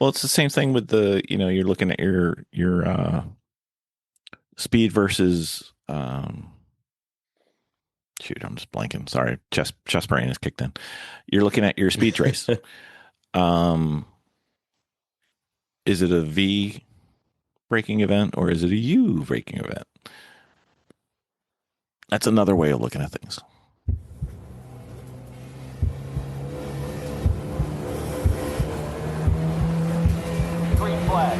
Well, it's the same thing with you're looking at your speed versus shoot, I'm just blanking. Sorry, chest brain is kicked in. You're looking at your speed race. Um, is it a V braking event or is it a U braking event? That's another way of looking at things. Green flag.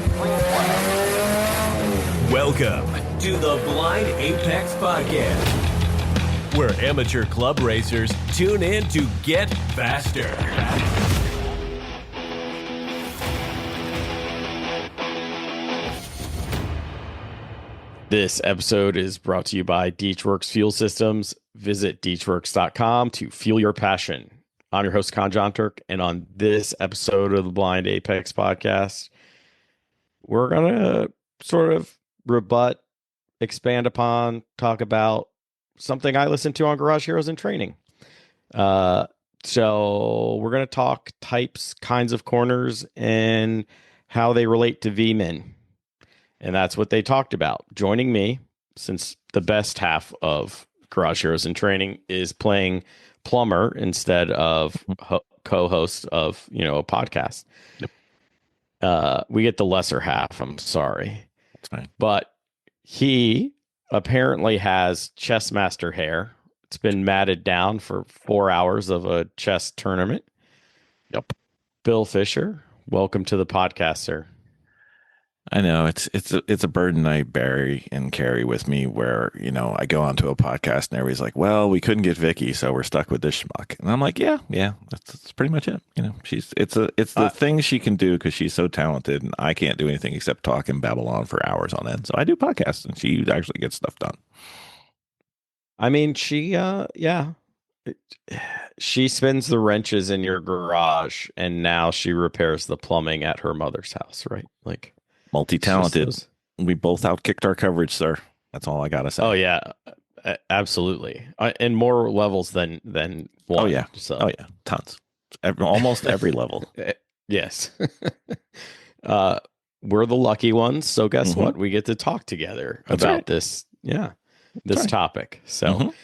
Welcome to the Blind Apex Podcast, where amateur club racers tune in to get faster. This episode is brought to you by Deechworks Fuel Systems. Visit deechworks.com to fuel your passion. I'm your host, Con John Turk, and on this episode of the Blind Apex Podcast, we're going to sort of rebut, expand upon, talk about something I listen to on Garage Heroes in Training. So we're going to talk types, kinds of corners, and how they relate to Vmin. And that's what they talked about. Joining me, since the best half of Garage Heroes in Training is playing plumber instead of co-host of, a podcast. Yep. We get the lesser half. I'm sorry. That's fine. But he apparently has chess master hair. It's been matted down for 4 hours of a chess tournament. Yep. Bill Fischer, welcome to the podcast, sir. I know it's a burden I bury and carry with me where, I go onto a podcast and everybody's like, well, we couldn't get Vicky, so we're stuck with this schmuck. And I'm like, yeah, that's pretty much it. It's the thing she can do because she's so talented and I can't do anything except talk and babble on for hours on end. So I do podcasts and she actually gets stuff done. I mean, she spins the wrenches in your garage and now she repairs the plumbing at her mother's house, right? Like, multi-talented. We both outkicked our coverage, sir. That's all I gotta say. Oh yeah, absolutely. In more levels than one. Oh yeah. So. Oh yeah, tons. Almost every level. Yes. We're the lucky ones. So guess what? We get to talk together about this. Yeah, this topic. So,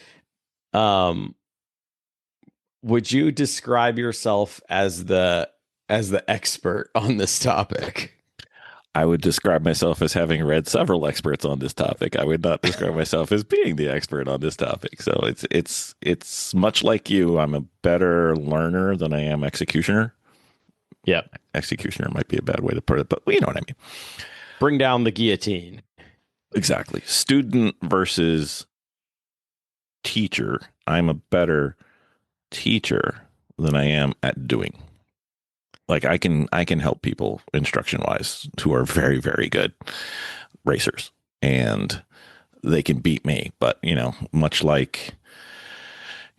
would you describe yourself as the expert on this topic? I would describe myself as having read several experts on this topic. I would not describe myself as being the expert on this topic. So it's much like you. I'm a better learner than I am executioner. Yeah. Executioner might be a bad way to put it, but you know what I mean. Bring down the guillotine. Exactly. Student versus teacher. I'm a better teacher than I am at doing. Like I can help people instruction wise who are very, very good racers and they can beat me. But, much like,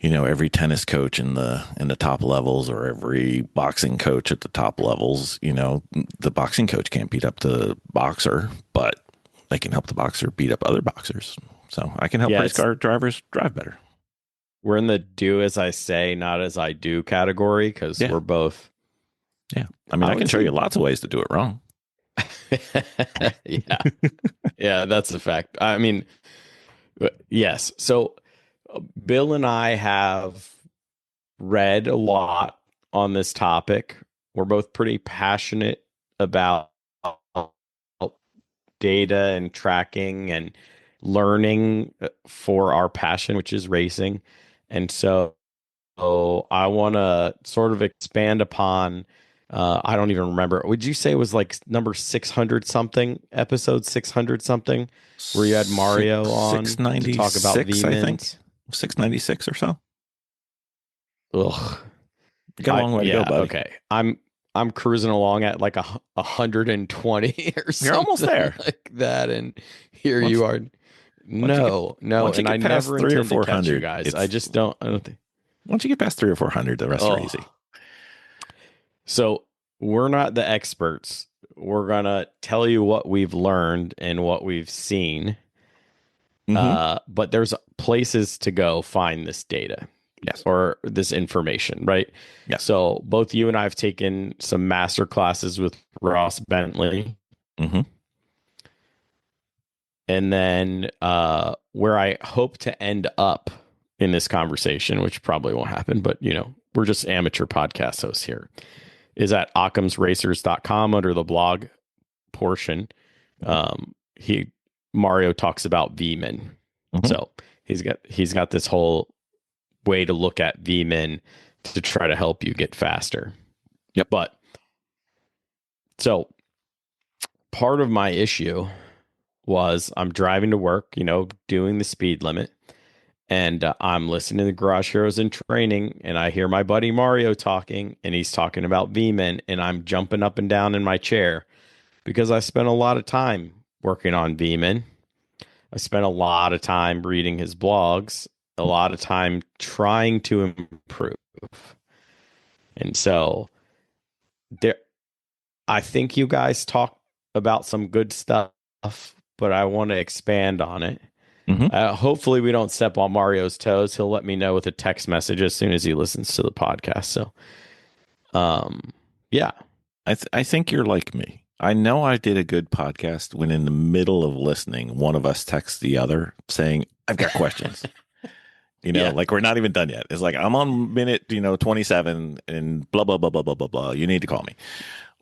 every tennis coach in the top levels or every boxing coach at the top levels, the boxing coach can't beat up the boxer, but they can help the boxer beat up other boxers. So I can help race car drivers drive better. We're in the do as I say, not as I do category because we're both. Yeah. I mean, I can show you lots of ways to do it wrong. Yeah. Yeah, that's a fact. I mean, yes. So Bill and I have read a lot on this topic. We're both pretty passionate about data and tracking and learning for our passion, which is racing. And so I want to sort of expand upon I don't even remember. Would you say it was like number 600 something, episode 600 something, where you had Mario on to talk about Vmins? I think 696 or so. Ugh, you got a long way to go, buddy. Okay, I'm cruising along at like 120 or something. You're almost there, like that, and here you are. No, and I never intend to catch you guys. I just don't. I don't think. Once you get past 300 or 400, the rest are easy. So we're not the experts. We're going to tell you what we've learned and what we've seen. But there's places to go find this data. Yes. or this information, right? Yes. So both you and I have taken some master classes with Ross Bentley. Mm-hmm. And then where I hope to end up in this conversation, which probably won't happen, but we're just amateur podcast hosts here, is at occamsracers.com under the blog portion. He Mario talks about Vmin. Mm-hmm. So he's got this whole way to look at Vmin to try to help you get faster. Yep. But so part of my issue was I'm driving to work, doing the speed limit, and I'm listening to the Garage Heroes in Training, and I hear my buddy Mario talking, and he's talking about Vmin, and I'm jumping up and down in my chair because I spent a lot of time working on Vmin. I spent a lot of time reading his blogs, a lot of time trying to improve. And so there, I think you guys talk about some good stuff, but I want to expand on it. Mm-hmm. Hopefully we don't step on Mario's toes. He'll let me know with a text message as soon as he listens to the podcast. So, yeah. I think you're like me. I know I did a good podcast when in the middle of listening, one of us texts the other saying, I've got questions. Yeah. Like we're not even done yet. It's like, I'm on minute, 27 and blah, blah, blah, blah, blah, blah, blah. You need to call me.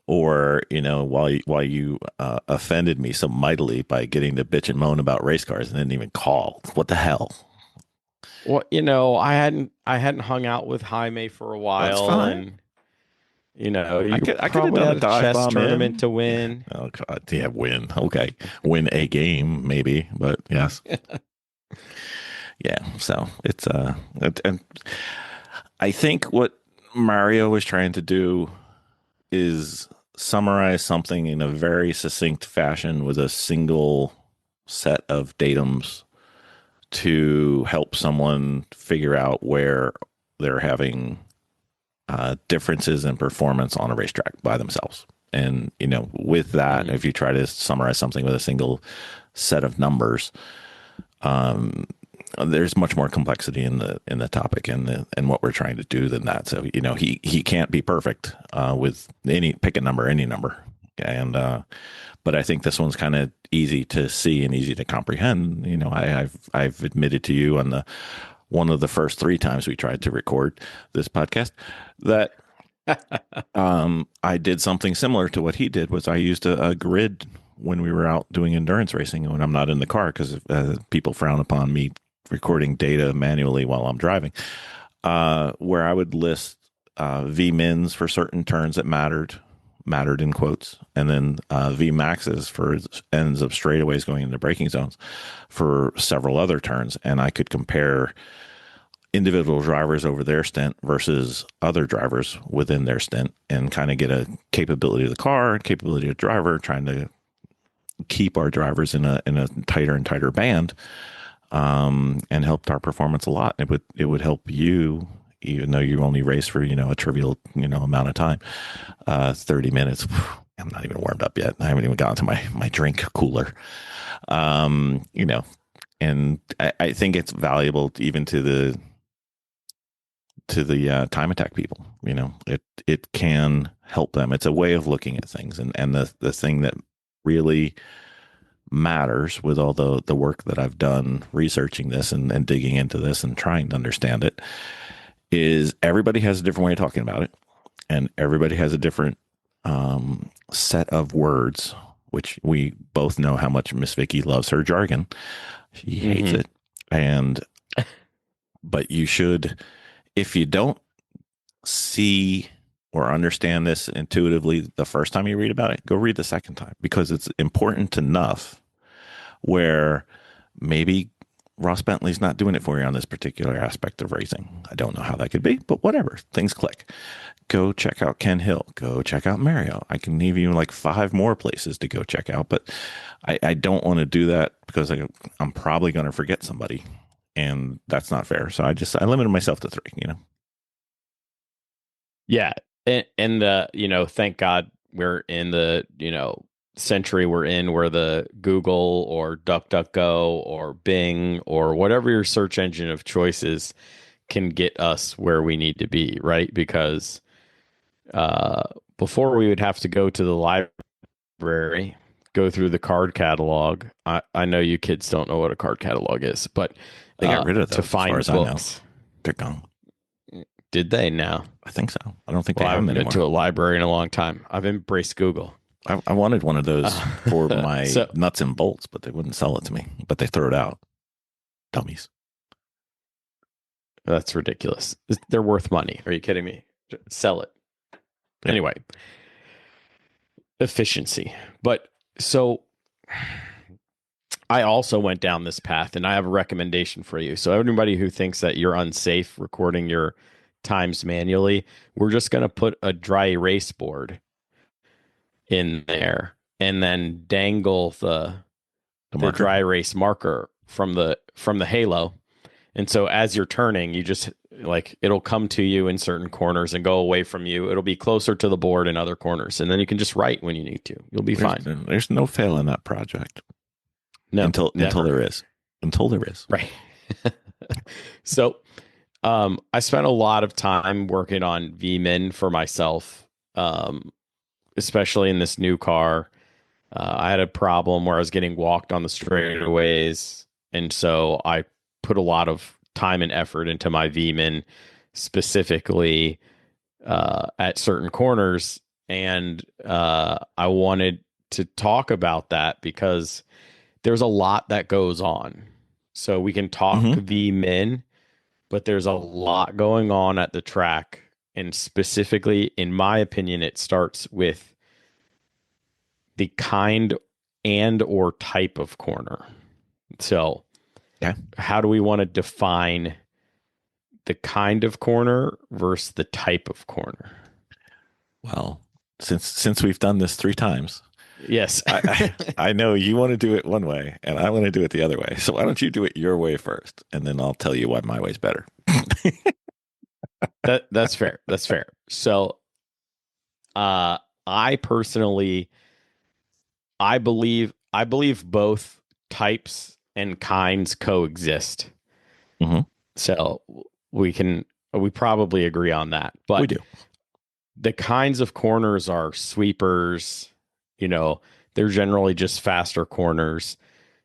Or, while you offended me so mightily by getting to bitch and moan about race cars and didn't even call. What the hell? Well, I hadn't hung out with Jaime for a while. That's fine. And I could have probably done had a a dive chess bomb tournament in. to win. Oh God, yeah, win. Okay, win a game maybe, but yes, yeah. So it's and I think what Mario was trying to do is summarize something in a very succinct fashion with a single set of datums to help someone figure out where they're having differences in performance on a racetrack by themselves. And, with that, if you try to summarize something with a single set of numbers, there's much more complexity in the topic and what we're trying to do than that. So, he can't be perfect with pick a number, any number. And, but I think this one's kind of easy to see and easy to comprehend. I've admitted to you on one of the first 3 times we tried to record this podcast that I did something similar to what he did. Was I used a grid when we were out doing endurance racing when I'm not in the car, because people frown upon me recording data manually while I'm driving, where I would list Vmins for certain turns that mattered in quotes, and then Vmaxes for ends of straightaways going into braking zones for several other turns. And I could compare individual drivers over their stint versus other drivers within their stint and kind of get a capability of the car, capability of the driver, trying to keep our drivers in a tighter and tighter band, and helped our performance a lot. It would help you, even though you only race for, a trivial, amount of time, 30 minutes. I'm not even warmed up yet. I haven't even gotten to my drink cooler. And I think it's valuable even to the time attack people. It can help them. It's a way of looking at things. And the thing that really matters with all the work that I've done researching this and digging into this and trying to understand it is everybody has a different way of talking about it, and everybody has a different set of words, which we both know how much Miss Vicky loves her jargon. She hates it. But you should, if you don't see or understand this intuitively the first time you read about it, go read the second time, because it's important enough where maybe Ross Bentley's not doing it for you on this particular aspect of racing. I don't know how that could be, but whatever. Things click. Go check out Ken Hill. Go check out Mario. I can leave you like 5 more places to go check out, but I don't want to do that because I'm probably going to forget somebody, and that's not fair. So I limited myself to 3, Yeah. And thank God we're in the, century we're in, where the Google or DuckDuckGo or Bing or whatever your search engine of choice is can get us where we need to be, right? Because uh, before we would have to go to the library, go through the card catalog. I know you kids don't know what a card catalog is, but They got rid of to those, as far find as I know. books. They're gone. Did they now? I think so. I don't think Well, they I have them haven't been to a anymore. library in a long time. I've embraced Google. I wanted one of those for my So nuts and bolts, but they wouldn't sell it to me. But they throw it out. Dummies. that's ridiculous. They're worth money. Are you kidding me? Sell it. Yeah. Anyway, efficiency. But so I also went down this path, and I have a recommendation for you. So everybody who thinks that you're unsafe recording your times manually, we're just going to put a dry erase board in there and then dangle the marker? dry erase marker from the halo. And so as you're turning, you just like it'll come to you in certain corners and go away from you. It'll be closer to the board in other corners, and then you can just write when you need to. You'll be fine. There's no fail in that project. No, until never. there is. Until there is. Right. So I spent a lot of time working on Vmin for myself, especially in this new car. I had a problem where I was getting walked on the straightaways, and so I put a lot of time and effort into my Vmin, specifically at certain corners. And I wanted to talk about that because there's a lot that goes on. So we can talk Vmin, but there's a lot going on at the track. And specifically, in my opinion, it starts with the kind and or type of corner. So how do we want to define the kind of corner versus the type of corner? Well, since we've done this 3 times, yes, I know you want to do it one way and I want to do it the other way. So why don't you do it your way first, and then I'll tell you why my way's better. That's fair. That's fair. So, I personally, I believe both types and kinds coexist. Mm-hmm. So we probably agree on that. But we do. The kinds of corners are sweepers. You know, they're generally just faster corners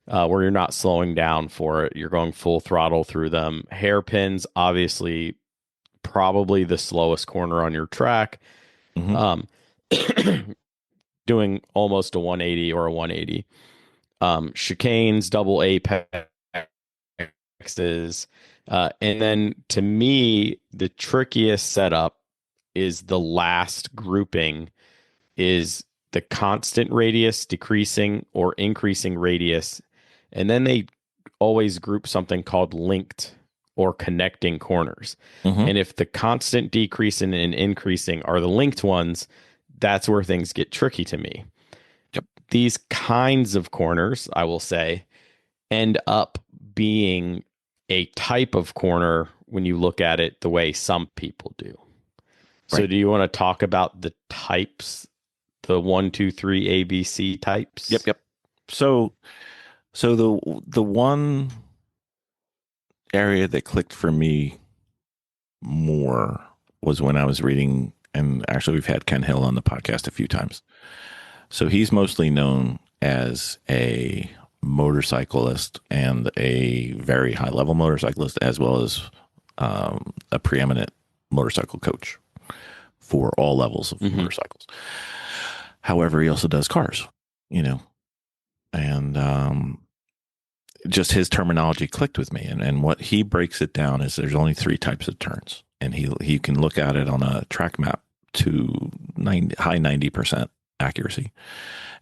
where you're not slowing down for it. You're going full throttle through them. Hairpins, obviously, probably the slowest corner on your track. Doing almost a 180 or a 180. Chicanes, double apexes. And then to me, the trickiest setup is the last grouping is the constant radius, decreasing or increasing radius. And then they always group something called linked or connecting corners. And if the constant decreasing and increasing are the linked ones, that's where things get tricky to me. Yep. These kinds of corners, I will say, end up being a type of corner when you look at it the way some people do. Right. So do you want to talk about the types, the 1, 2, 3 ABC types? Yep. So the one area that clicked for me more was when I was reading, and actually we've had Ken Hill on the podcast a few times. So he's mostly known as a motorcyclist and a very high level motorcyclist, as well as a preeminent motorcycle coach for all levels of motorcycles. However, he also does cars, and just his terminology clicked with me. And what he breaks it down is there's only 3 types of turns, and he can look at it on a track map to high 90% accuracy.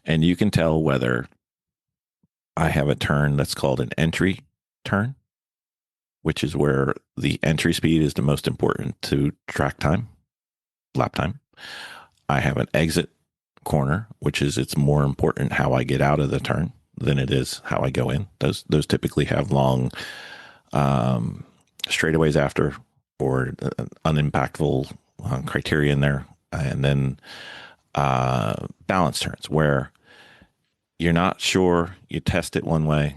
And you can tell whether I have a turn that's called an entry turn, which is where the entry speed is the most important to track time, lap time. I have an exit corner, which is it's more important how I get out of the turn than it is how I go in. Those typically have long straightaways after, or unimpactful criteria in there. And then balance turns, where you're not sure, you test it one way,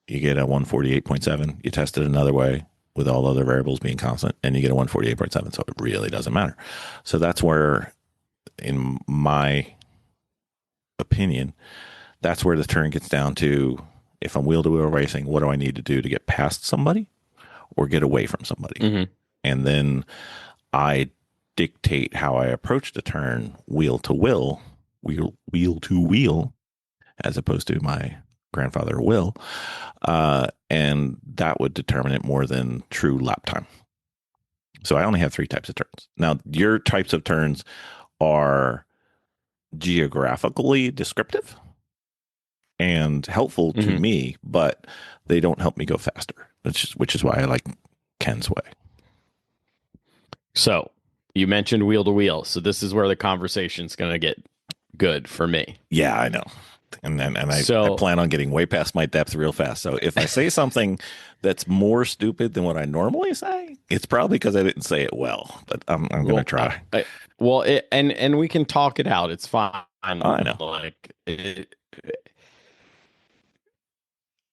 you get a 148.7, you test it another way, with all other variables being constant, and you get a 148.7. So it really doesn't matter. So that's where, in my opinion, that's where the turn gets down to, if I'm wheel to wheel racing, what do I need to do to get past somebody or get away from somebody? Mm-hmm. And then I dictate how I approach the turn wheel to wheel, as opposed to my grandfather Will. And that would determine it more than true lap time. So I only have 3 types of turns. Now, your types of turns are geographically descriptive and helpful to me, but they don't help me go faster, which is why I like Ken's way. So you mentioned wheel to wheel. So this is where the conversation's going to get good for me. Yeah, I know. And I plan on getting way past my depth real fast. So if I say something that's more stupid than what I normally say, it's probably because I didn't say it well. But I'm going to try. And we can talk it out. It's fine. I know. Like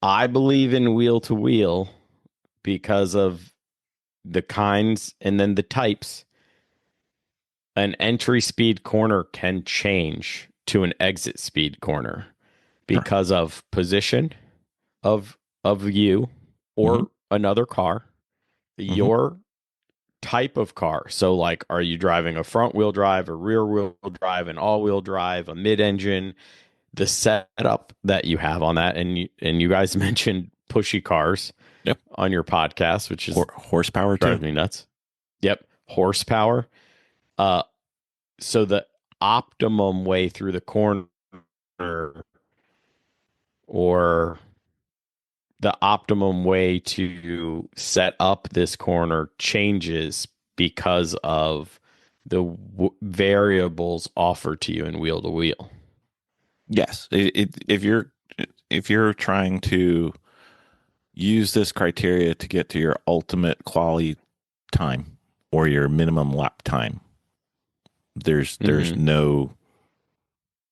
I believe in wheel to wheel because of the kinds and then the types. An entry speed corner can change to an exit speed corner because of position of you or another car, your type of car. So like, are you driving a front wheel drive, a rear wheel drive, an all wheel drive, a mid engine, the setup that you have on that. And you guys mentioned pushy cars on your podcast, which is horsepower drives me nuts. Yep. Horsepower. So the optimum way through the corner or the optimum way to set up this corner changes because of the variables offered to you in wheel to wheel. Yes. If you're trying to use this criteria to get to your ultimate quality time or your minimum lap time, there's no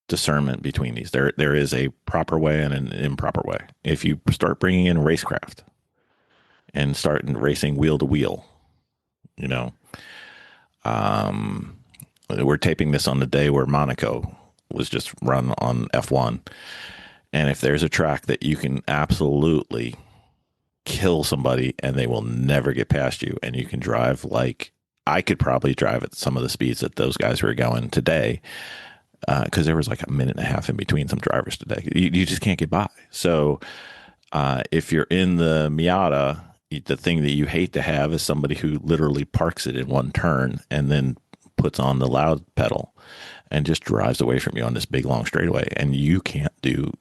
discernment between these. There is a proper way and an improper way. If you start bringing in racecraft and start racing wheel to wheel, we're taping this on the day where Monaco was just run on F1. And if there's a track that you can absolutely kill somebody and they will never get past you, and you can drive like I could probably drive at some of the speeds that those guys were going today, because there was like a minute and a half in between some drivers today. You just can't get by. So if you're in the Miata, the thing that you hate to have is somebody who literally parks it in one turn and then puts on the loud pedal and just drives away from you on this big long straightaway, and you can't do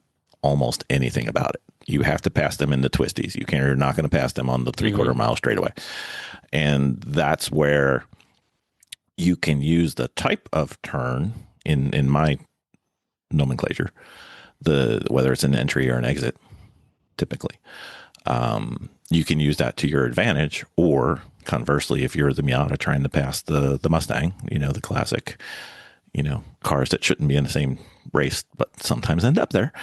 almost anything about it. You have to pass them in the twisties. You're not going to pass them on the 3/4 mile straightaway. And that's where you can use the type of turn in my nomenclature, whether it's an entry or an exit, typically. You can use that to your advantage, or conversely, if you're the Miata trying to pass the Mustang, the classic, cars that shouldn't be in the same race, but sometimes end up there.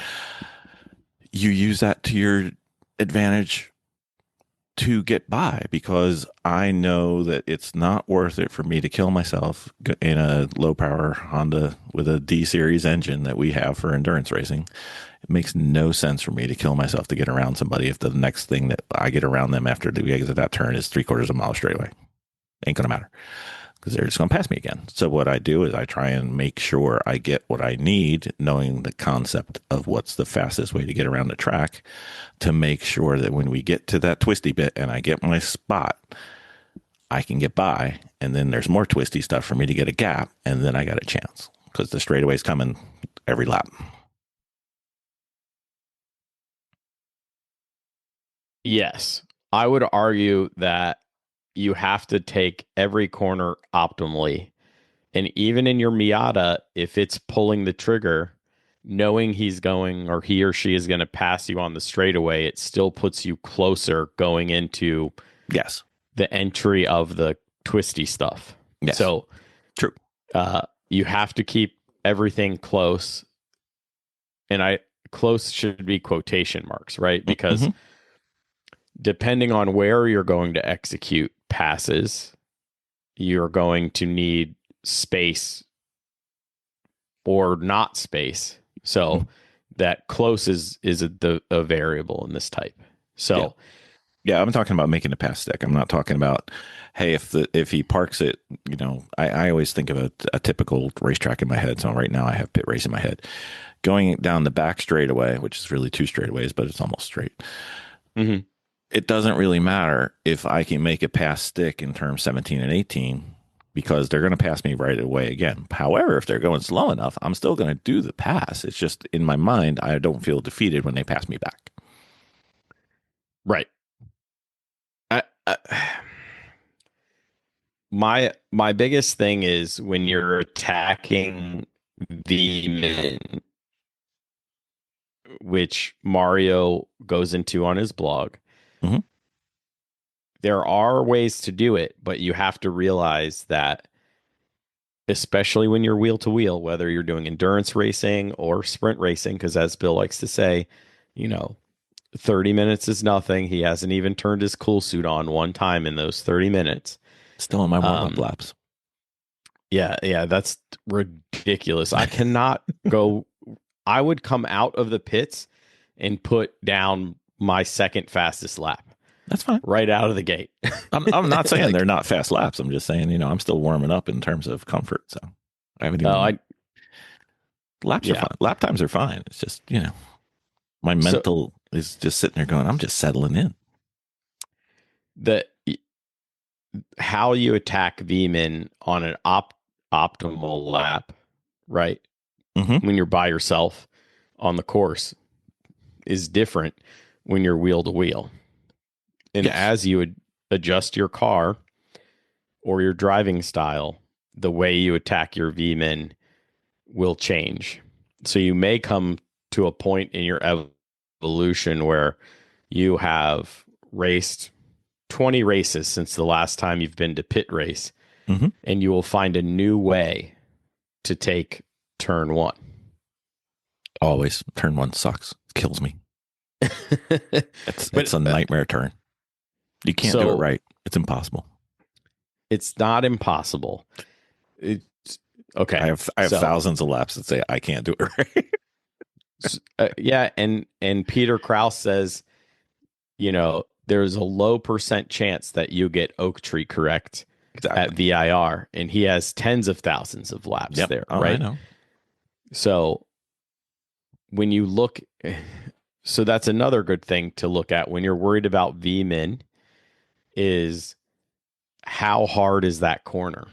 You use that to your advantage to get by, because I know that it's not worth it for me to kill myself in a low power Honda with a D series engine that we have for endurance racing. It makes no sense for me to kill myself to get around somebody if the next thing that I get around them after the exit of that turn is 3/4 mile straightaway. Ain't gonna matter, because they're just going to pass me again. So what I do is I try and make sure I get what I need, knowing the concept of what's the fastest way to get around the track, to make sure that when we get to that twisty bit and I get my spot, I can get by. And then there's more twisty stuff for me to get a gap. And then I got a chance, because the straightaway's coming every lap. Yes. I would argue that you have to take every corner optimally. And even in your Miata, if it's pulling the trigger, knowing he's going, or he or she is going to pass you on the straightaway, it still puts you closer going into the entry of the twisty stuff. Yes. So true. You have to keep everything close. And close should be quotation marks, right? Because Depending on where you're going to execute passes, you're going to need space or not space. So that close is a variable in this type. So Yeah, I'm talking about making a pass stick. I'm not talking about, hey, if he parks it, I always think of a typical racetrack in my head. So right now I have pit race in my head. Going down the back straightaway, which is really two straightaways, but it's almost straight. mhm. It doesn't really matter if I can make a pass stick in turn 17 and 18 because they're going to pass me right away again. However, if they're going slow enough, I'm still going to do the pass. It's just in my mind, I don't feel defeated when they pass me back. Right. I, my biggest thing is when you're attacking Vmin, which Mario goes into on his blog. Mhm. There are ways to do it, but you have to realize that, especially when you're wheel to wheel, whether you're doing endurance racing or sprint racing, because as Bill likes to say, 30 minutes is nothing. He hasn't even turned his cool suit on one time in those 30 minutes. Still in my warm-up laps. Yeah, that's ridiculous. I cannot go. I would come out of the pits and put down my second fastest lap. That's fine. Right out of the gate. I'm not saying they're not fast laps. I'm just saying, I'm still warming up in terms of comfort. So I haven't even. Laps are fine. Lap times are fine. It's just, my mental is just sitting there going, I'm just settling in. How you attack Vmin on an optimal lap, right? Mm-hmm. When you're by yourself on the course is different when you're wheel to wheel. And as you would adjust your car or your driving style, the way you attack your Vmin will change. So you may come to a point in your evolution where you have raced 20 races since the last time you've been to pit race, and you will find a new way to take turn one. Always. Turn one sucks. It kills me. It's a nightmare turn. You can't do it right. It's impossible. It's not impossible. Okay. I have thousands of laps that say I can't do it right. And Peter Krause says, there's a low % chance that you get Oak Tree correct at VIR, and he has tens of thousands of laps there, right? I know. So when you look, so that's another good thing to look at when you're worried about Vmin is how hard is that corner?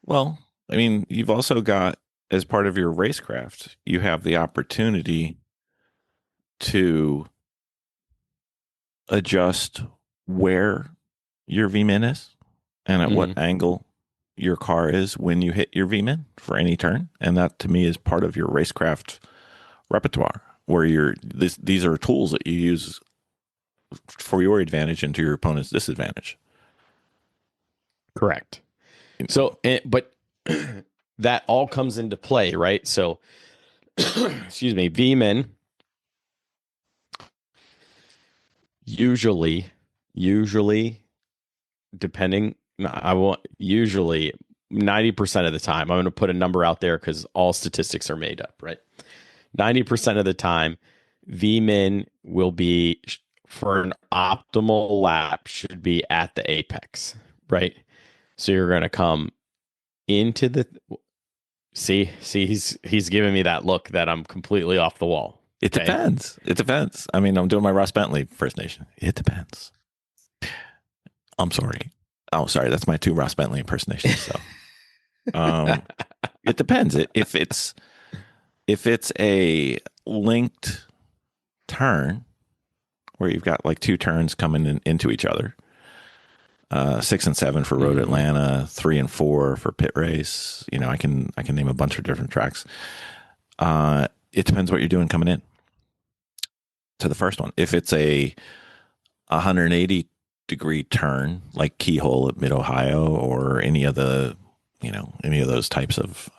Well, I mean, you've also got, as part of your racecraft, you have the opportunity to adjust where your Vmin is and at what angle your car is when you hit your Vmin for any turn. And that to me is part of your racecraft repertoire, where these are tools that you use for your advantage and to your opponent's disadvantage. Correct. So, but that all comes into play, right? So, excuse me, Vmin usually depending, usually 90% of the time, I'm going to put a number out there because all statistics are made up, right? 90% of the time, Vmin will be, for an optimal lap, should be at the apex, right? So you're going to come into the see he's giving me that look that I'm completely off the wall. It depends. I mean, I'm doing my Ross Bentley First Nation. It depends. I'm sorry. Oh, sorry. That's my two Ross Bentley impersonations. So, it depends. If it's a linked turn where you've got like two turns coming into each other, 6 and 7 for Road Atlanta, 3 and 4 for Pit Race. I can name a bunch of different tracks. It depends what you're doing coming in to the first one. If it's a 180-degree turn, like Keyhole at Mid Ohio, or any of those types of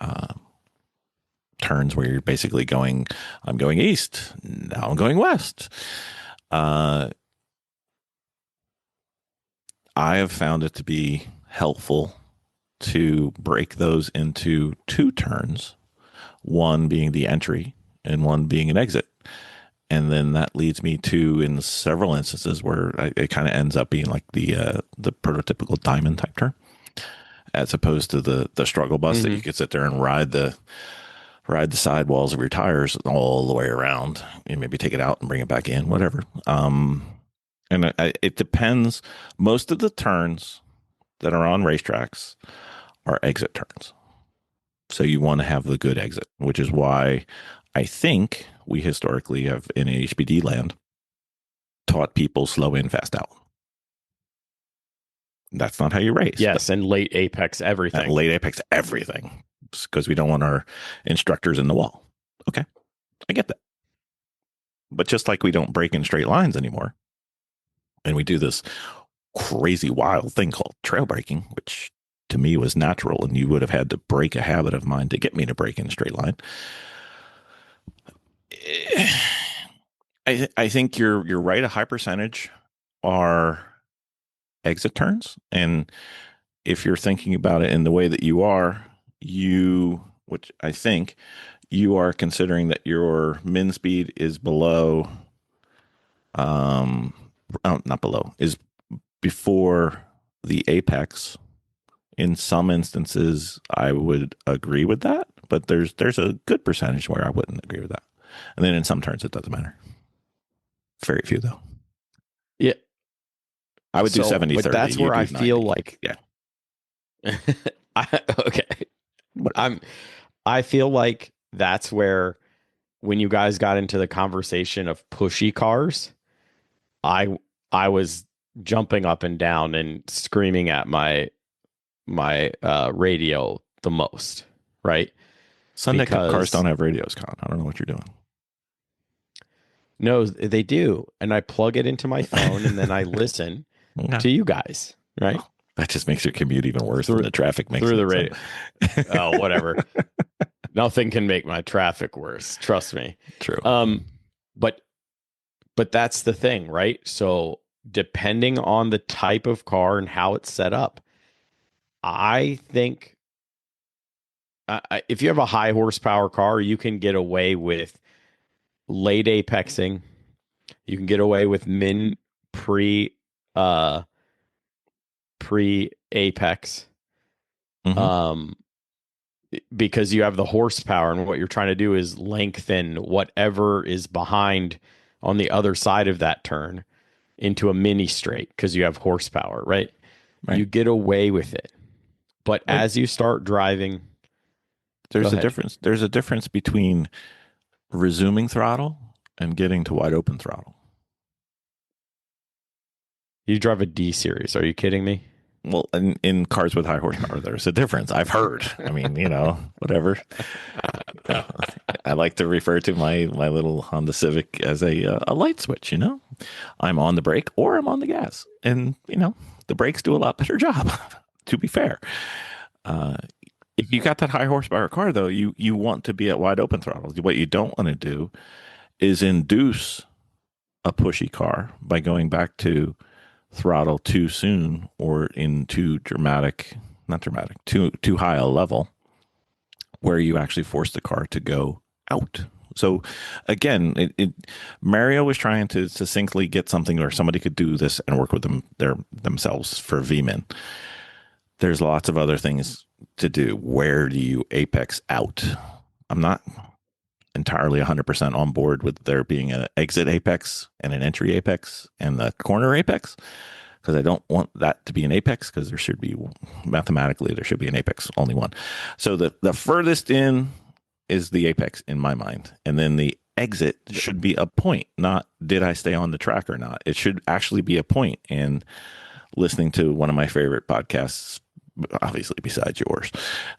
turns where you're basically I'm going east, now I'm going west. I have found it to be helpful to break those into two turns, one being the entry and one being an exit. And then that leads me to, in several instances, where it kind of ends up being like the prototypical diamond type turn, as opposed to the struggle bus that you could sit there and ride the sidewalls of your tires all the way around and maybe take it out and bring it back in, whatever. And it depends. Most of the turns that are on racetracks are exit turns. So you want to have the good exit, which is why I think we historically have in HBD land taught people slow in, fast out. That's not how you race. Yes, and late apex everything. Late apex everything, because we don't want our instructors in the wall. Okay, I get that. But just like we don't break in straight lines anymore, and we do this crazy wild thing called trail breaking, which to me was natural, and you would have had to break a habit of mine to get me to break in a straight line. I think you're right. A high percentage are exit turns, and if you're thinking about it in the way that you are, which I think you are considering that your min speed is below, not below, is before the apex. In some instances, I would agree with that, but there's a good percentage where I wouldn't agree with that. And then in some turns, it doesn't matter. Very few, though. Yeah. I would do 70, but 30. That's where I 90. feel like, yeah. Okay. I feel like that's where, when you guys got into the conversation of pushy cars, I was jumping up and down and screaming at my radio the most, right? Sunday cars don't have radios, Con. I don't know what you're doing. No, they do. And I plug it into my phone and then I listen to you guys, right? Oh, that just makes your commute even worse than the traffic makes through it, the radio. Oh, whatever. Nothing can make my traffic worse. Trust me. True. But that's the thing, right? So depending on the type of car and how it's set up, I think if you have a high horsepower car, you can get away with late apexing. You can get away with min pre apex. Mm-hmm. Because you have the horsepower, and what you're trying to do is lengthen whatever is behind on the other side of that turn into a mini straight because you have horsepower, right? You get away with it. But as you start driving, there's a difference. There's a difference between resuming throttle and getting to wide open throttle. You drive a D series. Are you kidding me? Well, in cars with high horsepower, there's a difference. I've heard. I mean, whatever. I like to refer to my little Honda Civic as a light switch. I'm on the brake or I'm on the gas, and the brakes do a lot better job. To be fair, if you got that high horsepower car, though, you want to be at wide open throttle. What you don't want to do is induce a pushy car by going back to throttle too soon or in too high a level where you actually force the car to go out. So again, Mario was trying to succinctly get something where somebody could do this and work with themselves for Vmin. There's lots of other things to do. Where do you apex out? I'm not entirely 100% on board with there being an exit apex and an entry apex and the corner apex, because I don't want that to be an apex, because there should be an apex, only one. So the furthest in is the apex in my mind, and then the exit should be a point, not did I stay on the track or not. It should actually be a point. And listening to one of my favorite podcasts, obviously besides yours,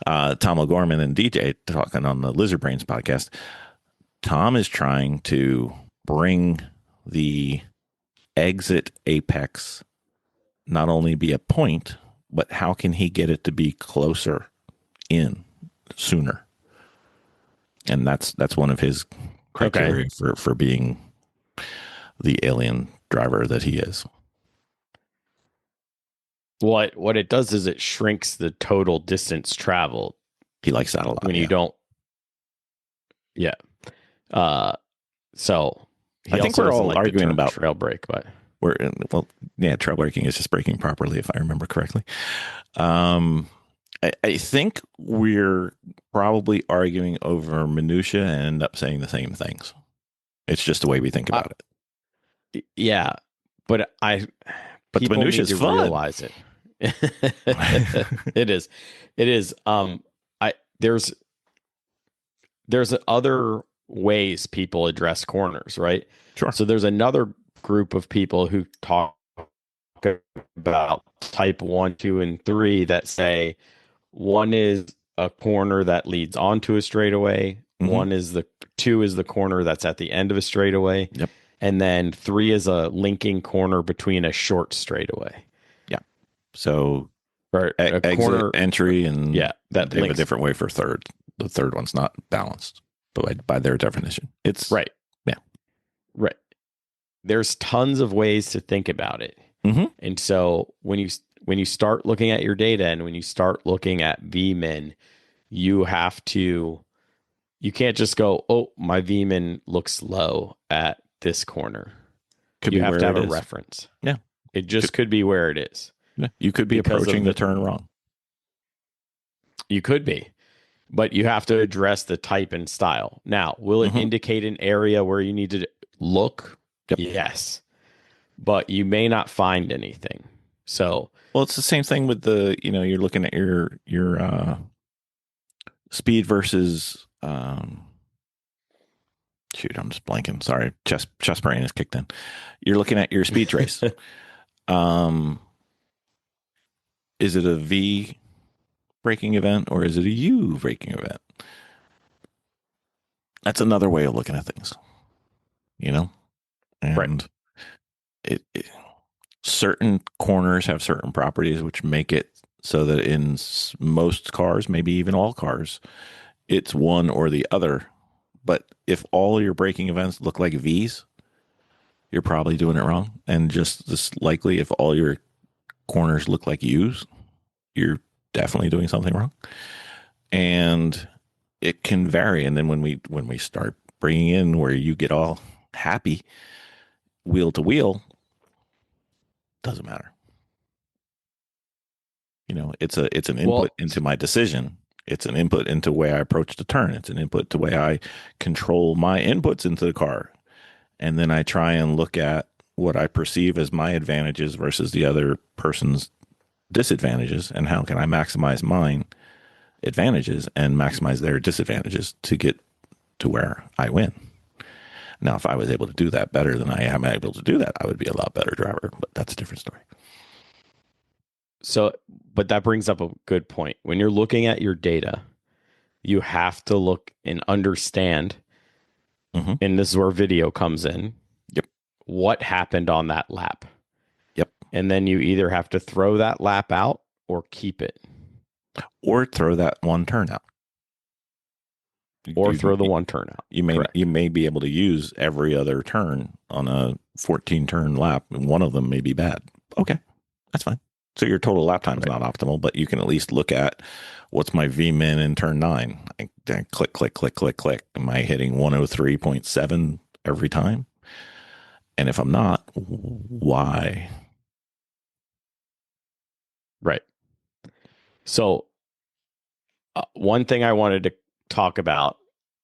Tom O'Gorman and DJ talking on the Lizard Brains podcast, Tom is trying to bring the exit apex not only be a point, but how can he get it to be closer in sooner? And that's one of his criteria for being the alien driver that he is. What it does is it shrinks the total distance traveled He likes that a lot. when you don't. Yeah. So he I think also we're doesn't all like the arguing term about trail break, but trail breaking is just breaking properly, if I remember correctly. I think we're probably arguing over minutia and end up saying the same things. It's just the way we think about it. yeah. But But the people minutia need is to fun. realize it. It is. It is. There's other ways people address corners, right? Sure. So there's another group of people who talk about type 1, 2, and 3 that say one is a corner that leads onto a straightaway. Mm-hmm. 2 is the corner that's at the end of a straightaway. Yep. And then 3 is a linking corner between a short straightaway. Yeah. So Right. A exit, corner entry, and that they have a links. different way for third. The third one's not balanced, but by their definition, it's Right. Yeah. Right. There's tons of ways to think about it. Mm-hmm. And so when you start looking at your data and when you start looking at Vmin, you can't just go, oh, my Vmin looks low at this corner. You have to have a reference. Yeah. It just could be where it is. Yeah. You could be approaching the turn wrong. You could be, but you have to address the type and style. Now, will it indicate an area where you need to look? Yep. Yes, but you may not find anything. So, well, it's the same thing with you're looking at your speed versus shoot, I'm just blanking. Sorry, chest brain is kicked in. You're looking at your speed trace. Is it a V braking event or is it a U braking event? That's another way of looking at things, and right. Certain corners have certain properties which make it so that in most cars, maybe even all cars, it's one or the other. But if all your braking events look like V's, you're probably doing it wrong. And just as likely, if all your corners look like U's, you're definitely doing something wrong. And it can vary. And then when we start bringing in where you get all happy wheel to wheel, doesn't matter. It's an input into my decision. It's an input into the way I approach the turn. It's an input to the way I control my inputs into the car. And then I try and look at what I perceive as my advantages versus the other person's disadvantages, and how can I maximize mine advantages and maximize their disadvantages to get to where I win. Now, if I was able to do that better than I am able to do that, I would be a lot better driver, but that's a different story. So, but that brings up a good point. When you're looking at your data, you have to look and understand, and this is where video comes in. Yep. What happened on that lap? Yep. And then you either have to throw that lap out or keep it. Or throw that one turn out. Or throw the one turn out. You may be able to use every other turn on a 14 turn lap, and one of them may be bad. Okay, that's fine. So your total lap time is not optimal, but you can at least look at what's my Vmin in turn 9. I click, click, click, click, click. Am I hitting 103.7 every time? And if I'm not, why? Right. So one thing I wanted to talk about,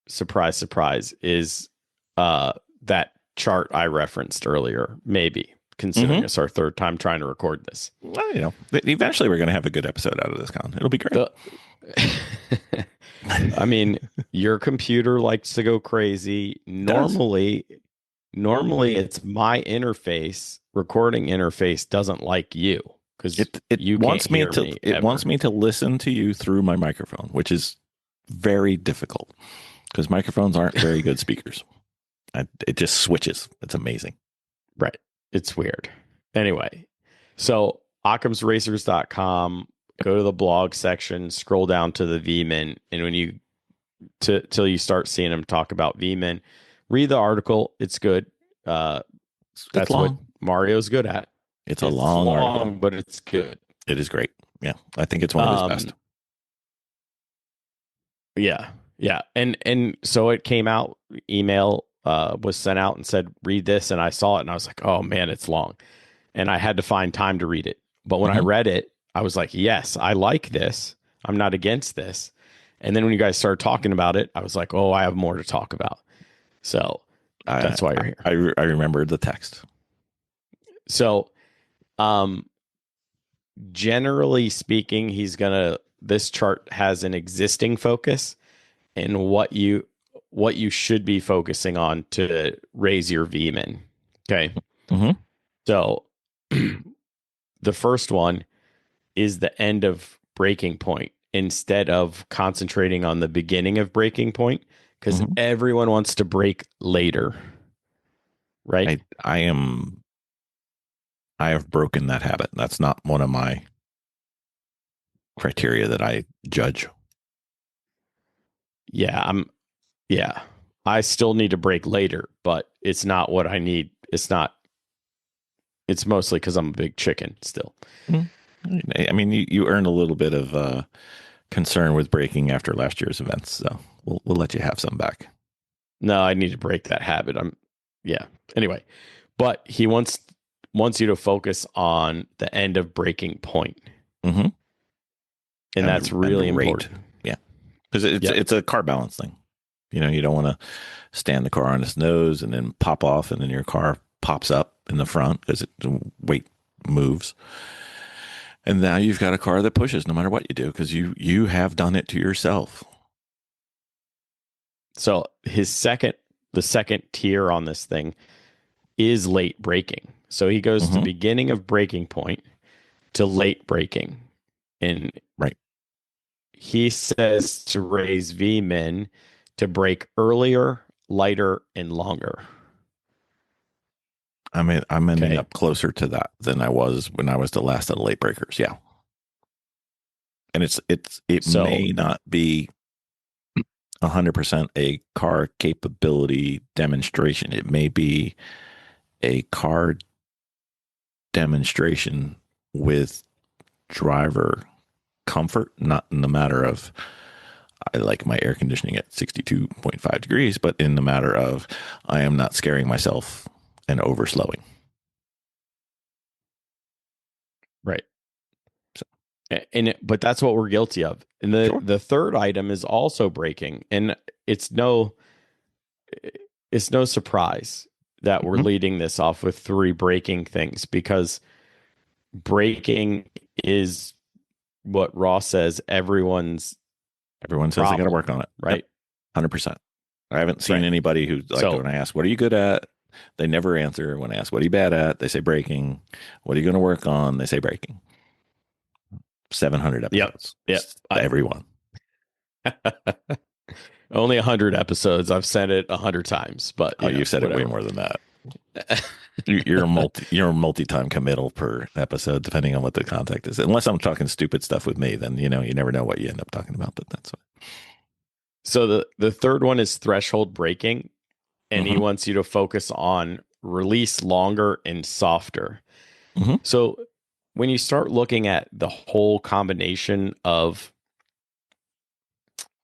surprise, surprise, is that chart I referenced earlier, maybe, considering it's our third time trying to record this. Well, eventually we're going to have a good episode out of this, Con. It'll be great. I mean, your computer likes to go crazy. Normally it's my interface, recording interface doesn't like you. Because it wants me to listen to you through my microphone, which is very difficult because microphones aren't very good speakers. It just switches. It's amazing. Right. It's weird. Anyway, so occamsracers.com, go to the blog section, scroll down to the Vmin, and when you till you start seeing them talk about Vmin, read the article. It's good. That's what Mario's good at. It's a long article, but it's good. It is great. Yeah, I think it's one of his Um, best. yeah, yeah, and so it came out. Email was sent out and said, "Read this," and I saw it, and I was like, "Oh man, it's long," and I had to find time to read it. But when I Hmm. read it, I was like, "Yes, I like this. I'm not against this." And then when you guys started talking about it, I was like, "Oh, I have more to talk about." So I that's why you're here. I remember the text. So, um, generally speaking, this chart has an existing focus and what you should be focusing on to raise your Vmin. Okay. Hmm. So the first one is the end of breaking point instead of concentrating on the beginning of breaking point because Hmm. everyone wants to break later, right? I am I have broken that habit. That's not one of my criteria that I judge. Yeah, yeah. I still need to break later, but it's not what I need. It's mostly because I'm a big chicken still. Mm. I mean, you earned a little bit of concern with breaking after last year's events, so we'll let you have some back. No, I need to break that habit. Yeah. Anyway, but he wants you to focus on the end of breaking point, Hmm. and that's really And rate, important. yeah, because Yep. it's a car balance thing. You don't want to stand the car on its nose and then pop off, and then your car pops up in the front because the weight moves. And now you've got a car that pushes no matter what you do because you have done it to yourself. So the second tier on this thing is late braking. So he goes to Hmm. beginning of breaking point to late braking, and Right. he says to raise Vmin to brake earlier, lighter, and longer. I'm ending Okay. up closer to that than I was when I was the last of the late breakers. Yeah. And it So may not be 100% a car capability demonstration. It may be a car demonstration with driver comfort, not in the matter of I like my air conditioning at 62.5 degrees, but in the matter of I am not scaring myself and overslowing. right. So, But that's what we're guilty of. And sure. the third item is also braking, and it's no it's no surprise that we're Hmm. leading this off with three braking things because braking is what Ross says everyone's Everyone says they got to problem, work on it. Yep. right? 100%. I haven't seen Right. anybody who, like, So, when I ask, what are you good at? They never answer. When I ask, what are you bad at? They say breaking. What are you going to work on? They say breaking. 700 yep, episodes. yep. Everyone. Only 100 episodes. I've said it 100 times, but Oh, you've said it way whatever. more than that. You're a multi-time committal per episode, depending on what the context is. Unless I'm talking stupid stuff with me, then you never know what you end up talking about. But that's So the third one is threshold braking, and he what. wants you to focus on release longer and softer. Hmm. So when you start looking at the whole combination of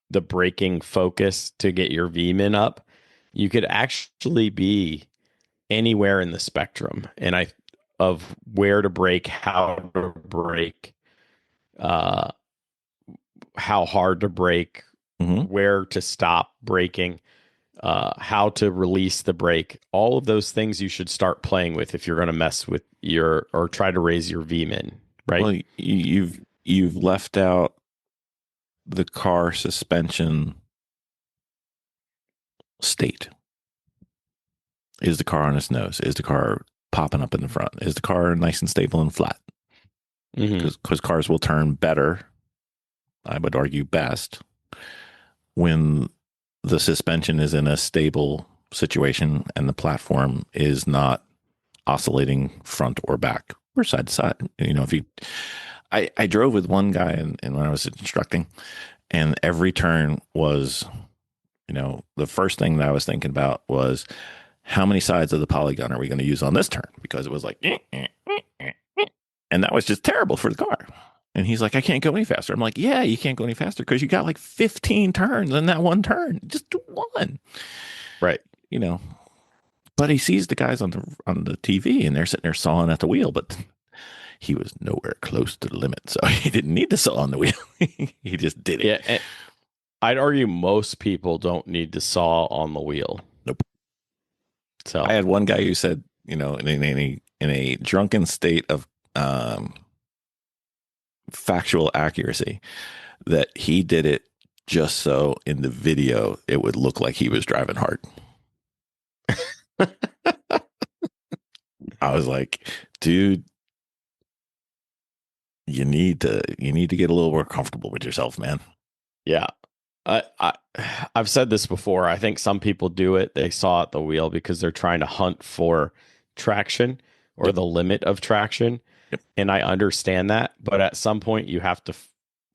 the braking focus to get your Vmin up, you could actually be anywhere in the spectrum, and I of where to brake, how to brake, uh, how hard to brake, Hmm. where to stop braking, how to release the brake. All of those things you should start playing with if you're going to mess with your or try to raise your Vmin, right? Well, you've left out the car suspension state. Is the car on its nose? Is the car popping up in the front? Is the car nice and stable and flat? Mm-hmm. Because cars will turn better, I would argue best, when the suspension is in a stable situation and the platform is not oscillating front or back or side to side. If you, I drove with one guy and when I was instructing, and every turn was, the first thing that I was thinking about was how many sides of the polygon are we going to use on this turn? Because it was like, And that was just terrible for the car. And he's like, I can't go any faster. I'm like, yeah, you can't go any faster because you got like 15 turns in that one turn. Just do one, Right. you know. But he sees the guys on the TV and they're sitting there sawing at the wheel, but he was nowhere close to the limit, so he didn't need to saw on the wheel. He just did it. Yeah. And I'd argue most people don't need to saw on the wheel. Nope. So I had one guy who said, in a drunken state of factual accuracy, that he did it just so in the video it would look like he was driving hard. I was like, dude, you need to get a little more comfortable with yourself, man. yeah. I've said this before. I think some people do it. They saw at the wheel because they're trying to hunt for traction or Yep. the limit of traction. Yep. And I understand that, but at some point you have to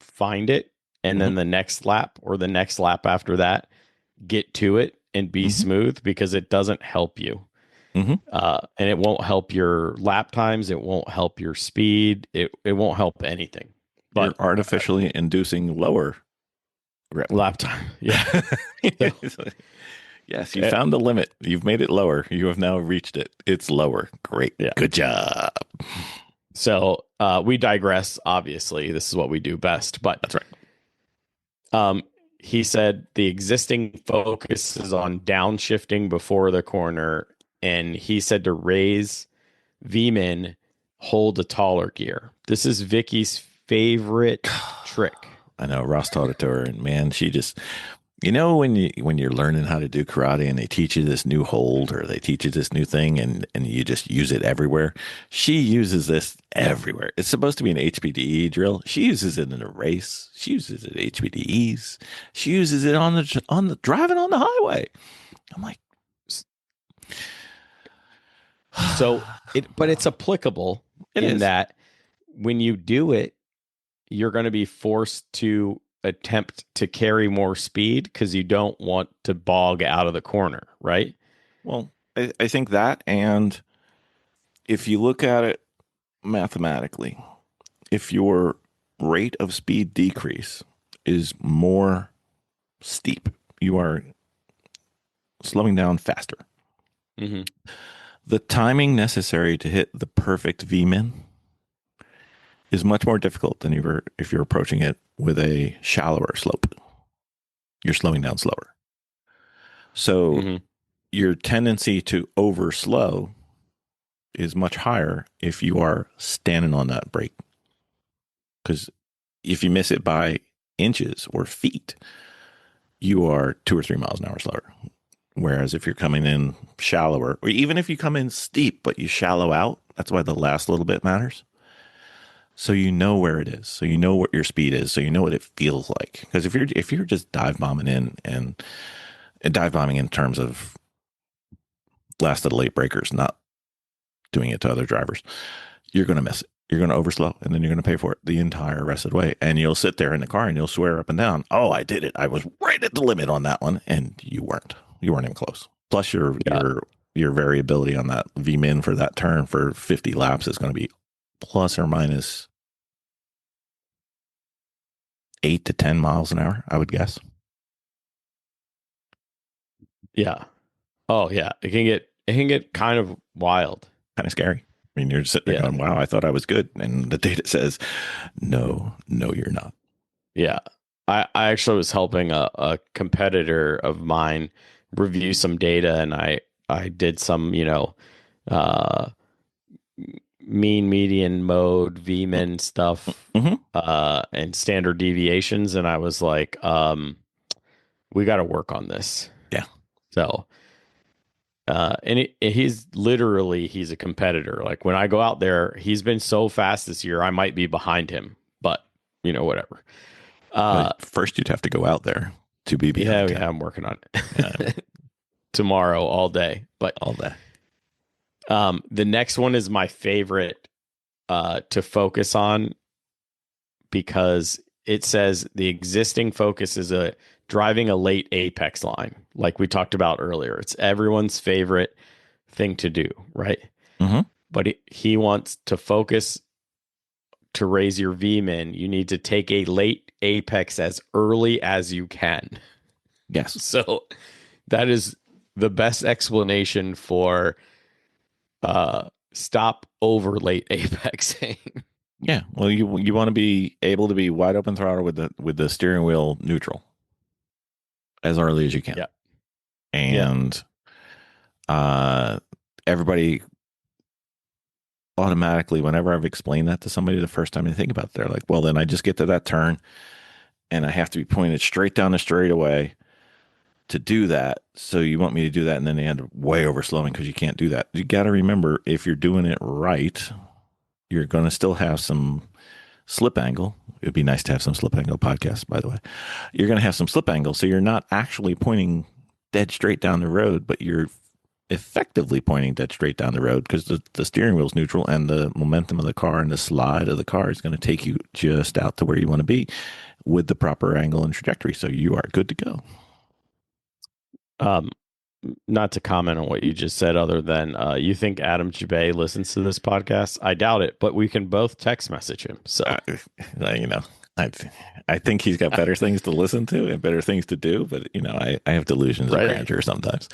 find it, and then the next lap or the next lap after that, get to it and be smooth, because it doesn't help you. And it won't help your lap times. It won't help your speed. It won't help anything. But You're artificially inducing lower rep. lap time. Yeah. Yes, you found the limit. You've made it lower. You have now reached it. It's lower. Great. Yeah. Good job. So we digress. Obviously, this is what we do best. But That's right. He said the existing focus is on downshifting before the corner, and he said to raise Vmin, hold a taller gear. This is Vicky's favorite trick. I know Ross taught it to her, and man, she just, when you're learning how to do karate and they teach you this new hold or they teach you this new thing and you just use it everywhere. She uses this everywhere. It's supposed to be an HPDE drill. She uses it in a race. She uses it at HPDEs. She uses it on the driving on the highway. I'm like, so but it's applicable in that when you do it, you're going to be forced to attempt to carry more speed because you don't want to bog out of the corner, right? Well, I think that, and if you look at it mathematically, if your rate of speed decrease is more steep, you are slowing down faster. The timing necessary to hit the perfect Vmin is much more difficult than if you're approaching it with a shallower slope. You're slowing down slower. So your tendency to overslow is much higher if you are standing on that brake. Because if you miss it by inches or feet, you are 2 or 3 miles an hour slower. Whereas if you're coming in shallower, or even if you come in steep, but you shallow out, that's why the last little bit matters. So you know where it is. So you know what your speed is. So you know what it feels like. Because if you're just dive bombing in and dive bombing in terms of last of the late breakers, not doing it to other drivers, you're going to miss it. You're going to overslow, and then you're going to pay for it the entire rest of the way. And you'll sit there in the car and you'll swear up and down, "Oh, I did it. I was right at the limit on that one," and you weren't. You weren't even close. Plus, your variability on that Vmin for that turn for 50 laps is going to be plus or minus 8 to 10 miles an hour, I would guess. Yeah. Oh yeah. It can get kind of wild. Kind of scary. I mean, you're just sitting there going, "Wow, I thought I was good," and the data says, "No, you're not." Yeah. I actually was helping a competitor of mine review some data, and I did some, mean median mode Vmin stuff and standard deviations, and I was like, we got to work on this. Yeah. So and he's a competitor. Like when I go out there, he's been so fast this year, I might be behind him, but whatever. But first you'd have to go out there to be behind him. Yeah, I'm working on it. Tomorrow, all day, but all day. The next one is my favorite to focus on because it says the existing focus is driving a late apex line, like we talked about earlier. It's everyone's favorite thing to do, right? But he wants to focus to raise your Vmin, you need to take a late apex as early as you can. Yes. So that is the best explanation for stop over late apexing. Yeah. Well, you want to be able to be wide open throttle with the steering wheel neutral as early as you can. Yeah. And everybody automatically, whenever I've explained that to somebody the first time they think about it, they're like, well, then I just get to that turn and I have to be pointed straight down the straightaway to do that. So you want me to do that, and then they end up way over slowing because you can't do that. You got to remember, if you're doing it right, you're going to still have some slip angle. It'd be nice to have some slip angle podcasts, by the way. You're going to have some slip angle, so you're not actually pointing dead straight down the road, but you're effectively pointing dead straight down the road because the steering wheel's neutral and the momentum of the car and the slide of the car is going to take you just out to where you want to be with the proper angle and trajectory. So you are good to go. Not to comment on what you just said, other than you think Adam Jabay listens to this podcast. I doubt it, but we can both text message him. So you know, I think he's got better things to listen to and better things to do, but you know, I have delusions of grandeur sometimes.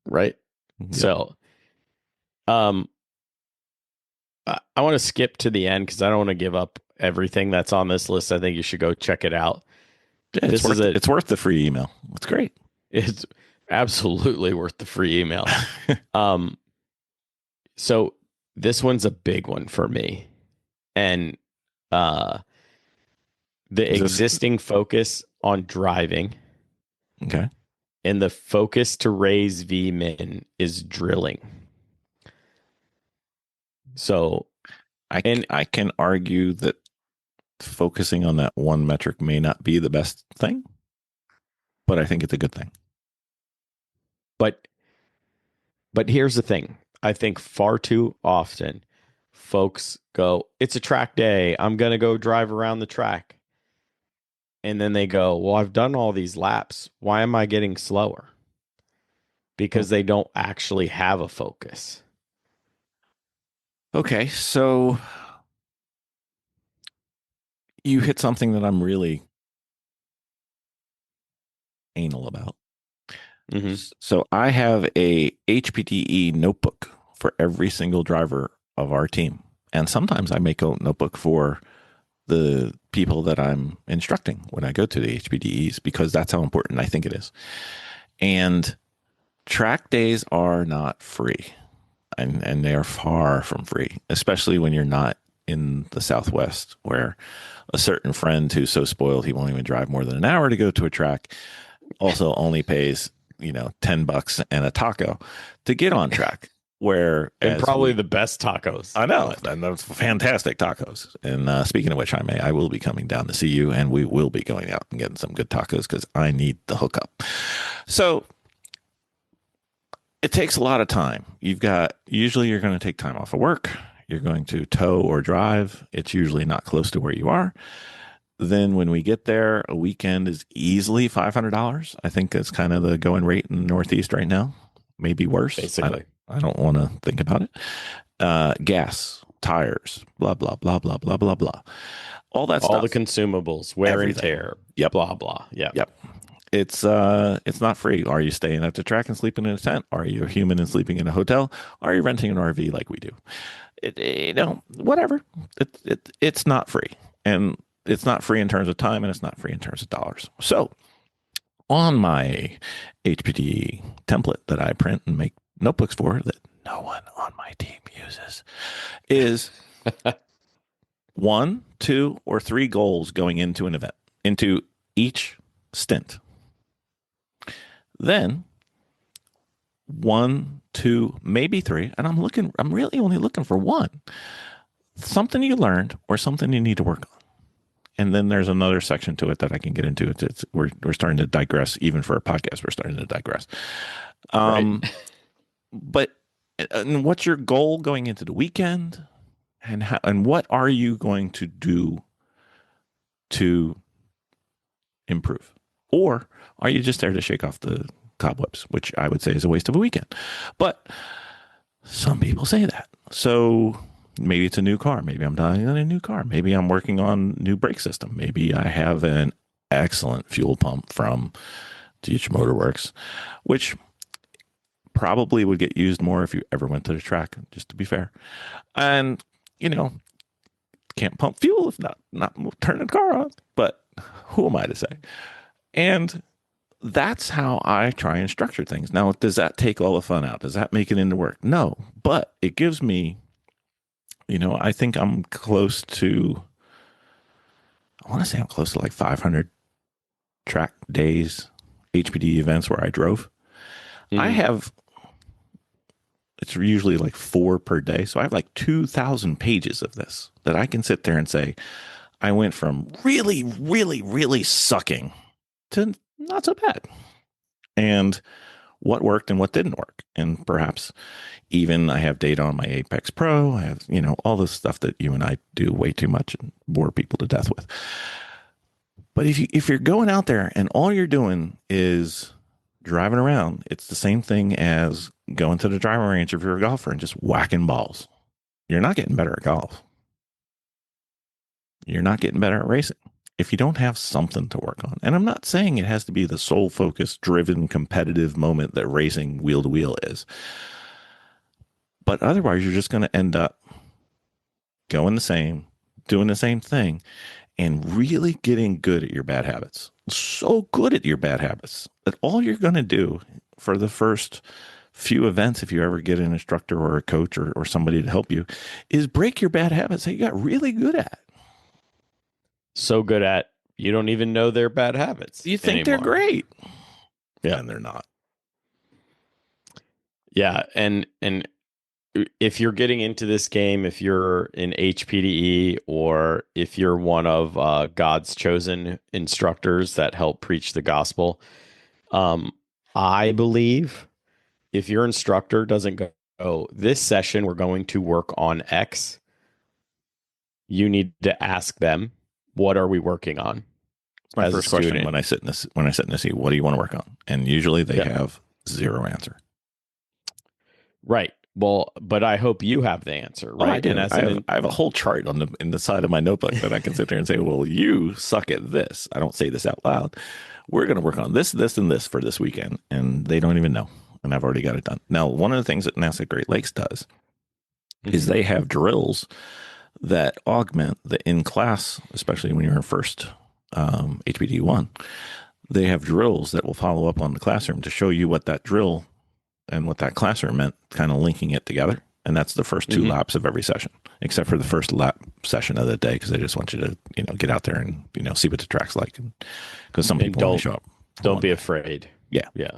Right. Yeah. So I want to skip to the end because I don't want to give up everything that's on this list. I think you should go check it out. Yeah, it's worth the free email. It's great. It's absolutely worth the free email. So this one's a big one for me. And the existing focus on driving. Okay. And the focus to raise Vmin is drilling. So I can argue that focusing on that one metric may not be the best thing, but I think it's a good thing. But here's the thing. I think far too often folks go, it's a track day, I'm going to go drive around the track. And then they go, well, I've done all these laps. Why am I getting slower? Because they don't actually have a focus. Okay, so you hit something that I'm really anal about. Mm-hmm. So I have a HPDE notebook for every single driver of our team. And sometimes I make a notebook for the people that I'm instructing when I go to the HPDEs, because that's how important I think it is. And track days are not free, and they are far from free, especially when you're not in the Southwest, where a certain friend who's so spoiled he won't even drive more than an hour to go to a track also only pays, $10 and a taco to get on track. And probably the best tacos. I know, and those fantastic tacos. And speaking of which, Jaime, I will be coming down to see you, and we will be going out and getting some good tacos because I need the hookup. So it takes a lot of time. Usually you're going to take time off of work. You're going to tow or drive. It's usually not close to where you are. Then when we get there, a weekend is easily $500. I think that's kind of the going rate in the Northeast right now. Maybe worse. Basically. I don't want to think about it. Gas, tires, blah, blah, blah, blah, blah, blah, blah. All that stuff. All the consumables, wear and tear. Yep. Blah, blah. Yep. It's not free. Are you staying at the track and sleeping in a tent? Are you a human and sleeping in a hotel? Are you renting an RV like we do? Whatever. It's not free. And it's not free in terms of time, and it's not free in terms of dollars. So on my HPD template that I print and make notebooks for, that no one on my team uses, is 1, 2, or 3 goals going into an event, into each stint. Then 1, 2, maybe 3, and I'm really only looking for 1. Something you learned or something you need to work on. And then there's another section to it that I can get into. We're starting to digress. Even for a podcast, we're starting to digress. Right. But what's your goal going into the weekend? And what are you going to do to improve? Or are you just there to shake off the cobwebs, which I would say is a waste of a weekend? But some people say that. So maybe it's a new car. Maybe I'm dialing in a new car. Maybe I'm working on new brake system. Maybe I have an excellent fuel pump from DH Motorworks, which probably would get used more if you ever went to the track, just to be fair. And, you know, can't pump fuel if not turning the car on. But who am I to say? And that's how I try and structure things. Now, does that take all the fun out? Does that make it into work? No, but it gives me, I think I'm close to, I want to say I'm close to like 500 track days, HPD events where I drove. I have, it's usually like 4 per day. So I have like 2,000 pages of this that I can sit there and say, I went from really, really, really sucking to not so bad. And what worked and what didn't work. And perhaps even I have data on my Apex Pro. I have, all this stuff that you and I do way too much and bore people to death with. But if you're going out there and all you're doing is driving around, it's the same thing as going to the driving range if you're a golfer and just whacking balls. You're not getting better at golf. You're not getting better at racing if you don't have something to work on. And I'm not saying it has to be the sole focus driven competitive moment that racing wheel to wheel is. But otherwise, you're just going to end up going the same, doing the same thing, and really getting good at your bad habits. So good at your bad habits that all you're going to do for the first few events, if you ever get an instructor or a coach or somebody to help you, is break your bad habits that you got really good at. So good at you don't even know they're bad habits. You think anymore. they're great. Yeah. And they're not. Yeah. And if you're getting into this game, if you're in HPDE or if you're one of God's chosen instructors that help preach the gospel, I believe if your instructor doesn't go, oh, this session we're going to work on X, you need to ask them, what are we working on? It's my first question when I sit in this seat. What do you want to work on? And usually they have zero answer. Right. Well, but I hope you have the answer, right? Oh, I do. And I have a whole chart in the side of my notebook that I can sit there and say, well, you suck at this. I don't say this out loud. We're going to work on this, this, and this for this weekend. And they don't even know. And I've already got it done. Now, one of the things that NASA Great Lakes does is they have drills that augment the in-class, especially when you're in first HPD 1. They have drills that will follow up on the classroom to show you what that drill and what that classroom meant, kind of linking it together. And that's the first 2 laps of every session, except for the first lap session of the day, because they just want you to, get out there and, see what the track's like. Because some people don't show up. Don't be afraid. Yeah. Yeah.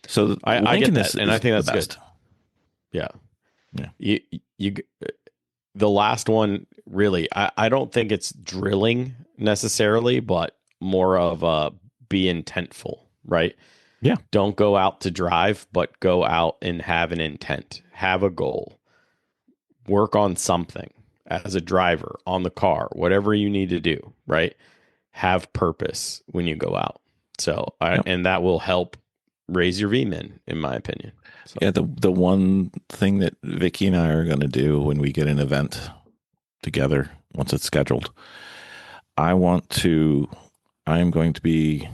So I get that, and I think that's best. Good. Yeah. Yeah. You the last one, really, I don't think it's drilling necessarily, but more of be intentful, right? Yeah. Don't go out to drive, but go out and have an intent, have a goal, work on something as a driver on the car, whatever you need to do, right? Have purpose when you go out. So, and that will help raise your Vmin, in my opinion. So. Yeah, the one thing that Vicky and I are going to do when we get an event together, once it's scheduled, I am going to be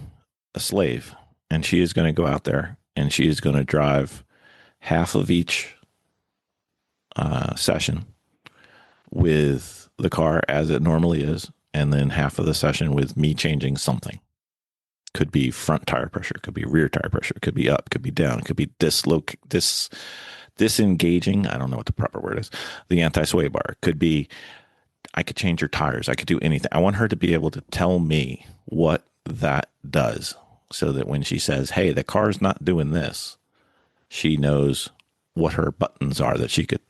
a slave, and she is going to go out there and she is going to drive half of each session with the car as it normally is, and then half of the session with me changing something. Could be front tire pressure, could be rear tire pressure, could be up, could be down, could be disengaging. I don't know what the proper word is. The anti-sway bar could be, I could change your tires. I could do anything. I want her to be able to tell me what that does, so that when she says, hey, the car's not doing this, she knows what her buttons are that she could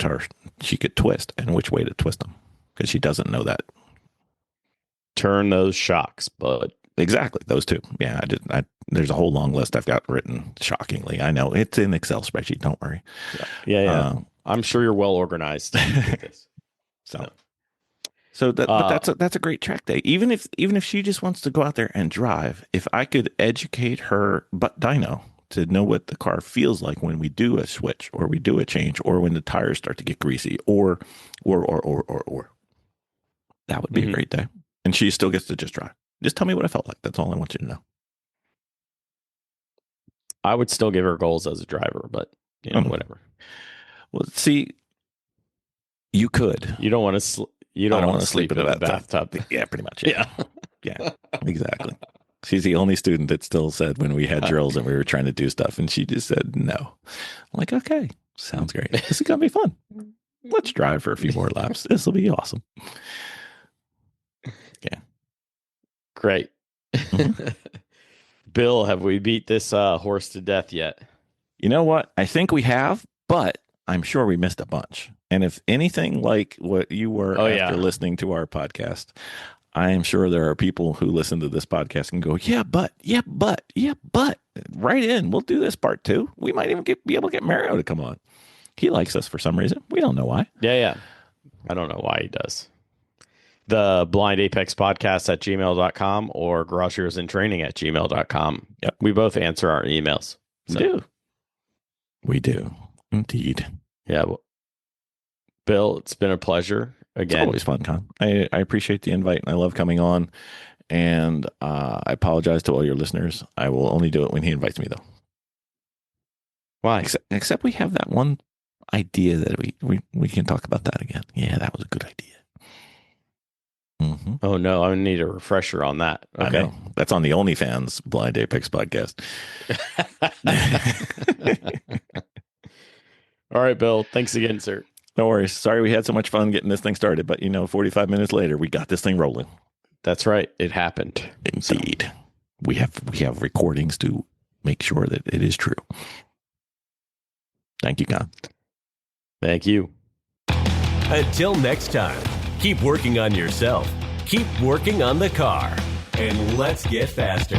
twist and which way to twist them, because she doesn't know that. Turn those shocks, bud. Exactly. Those 2. Yeah, there's a whole long list I've got written, shockingly. I know it's in Excel spreadsheet. Don't worry. Yeah. I'm sure you're well organized with this. So but that's a great track day. Even if she just wants to go out there and drive, if I could educate her butt dyno to know what the car feels like when we do a switch or we do a change or when the tires start to get greasy or. That would be a great day. And she still gets to just drive. Just tell me what I felt like. That's all I want you to know. I would still give her goals as a driver, but whatever. Well, see, you could. You don't want to. You don't want to sleep in the bathtub. Yeah, pretty much. Yeah. Yeah, exactly. She's the only student that still said when we had drills and we were trying to do stuff, and she just said no. I'm like, okay, sounds great. This is gonna be fun. Let's drive for a few more laps. This will be awesome. Yeah. Great. Bill, have we beat this horse to death yet? You know what? I think we have, but I'm sure we missed a bunch. And if anything like what you were after listening to our podcast, I am sure there are people who listen to this podcast and go, yeah, but, right in. We'll do this part too. We might even be able to get Mario to come on. He likes us for some reason. We don't know why. Yeah. I don't know why he does. The Blind Apex Podcast at gmail.com or Garage Heroes in Training at gmail.com. Yep. We both answer our emails. So. We do. Indeed. Yeah. Well, Bill, it's been a pleasure again. It's always fun, Con. I appreciate the invite and I love coming on. And I apologize to all your listeners. I will only do it when he invites me, though. Why? Except we have that one idea that we can talk about that again. Yeah, that was a good idea. Mm-hmm. Oh, no. I need a refresher on that. Okay. I know. That's on the OnlyFans Blind Apex podcast. All right, Bill. Thanks again, sir. No worries. Sorry we had so much fun getting this thing started, but 45 minutes later, we got this thing rolling. That's right. It happened. Indeed. So. We have recordings to make sure that it is true. Thank you, Con. Thank you. Until next time, keep working on yourself, keep working on the car, and let's get faster.